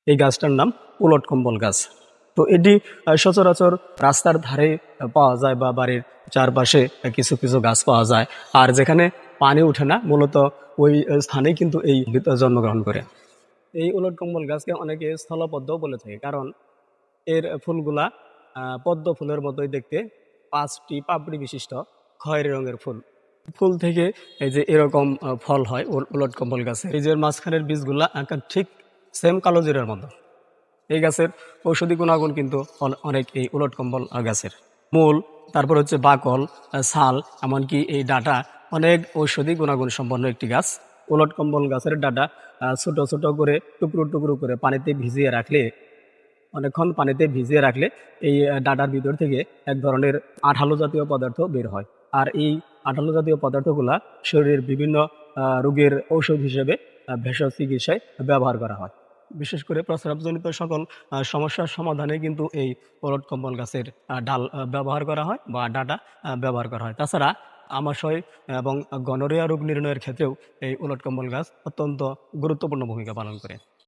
এই গাছটার নাম উলট কম্বল গাছ। তো এটি সচরাচর রাস্তার ধারে পাওয়া যায় বা বাড়ির চারপাশে কিছু কিছু গাছ পাওয়া যায়। আর যেখানে পানি ওঠে না মূলত ওই স্থানেই কিন্তু এই উদ্ভিদ জন্মগ্রহণ করে। এই উলট কম্বল গাছকে অনেকে স্থলপদ্মও বলে থাকে, কারণ এর ফুলগুলা পদ্ম ফুলের মতোই দেখতে, 5টি পাপড়ি বিশিষ্ট খয়েরি রঙের ফুল। ফুল থেকে এই যে এরকম ফল হয় উলট কম্বল গাছে। এই যে মাঝখানের বীজগুলা ঠিক সেম কালো জিরার মতো। এই গাছের ঔষধি গুণাগুণ কিন্তু অনেক এই উলট কম্বল গাছের। মূল, তারপর হচ্ছে বাকল, ছাল, এমনকি এই ডাঁটা অনেক ঔষধি গুণাগুণ সম্পন্ন একটি গাছ। উলট কম্বল গাছের ডাঁটা ছোট ছোট করে টুকরো টুকরো করে পানিতে ভিজিয়ে রাখলে, অনেকক্ষণ পানিতে ভিজিয়ে রাখলে এই ডাঁটার ভিতর থেকে এক ধরনের আঠালো জাতীয় পদার্থ বের হয়। আর এই আঠালো জাতীয় পদার্থগুলা শরীরের বিভিন্ন রোগের ঔষধ হিসেবে ভেষজ চিকিৎসায় ব্যবহার করা হয়। বিশেষ করে প্রস্রাবজনিত সকল সমস্যার সমাধানে কিন্তু এই উলট কম্বল গাছের ডাল ব্যবহার করা হয় বা ডাঁটা ব্যবহার করা হয়। তাছাড়া আমাশয় এবং গনোরিয়া রোগ নির্ণয়ের ক্ষেত্রেও এই উলট কম্বল গাছ অত্যন্ত গুরুত্বপূর্ণ ভূমিকা পালন করে।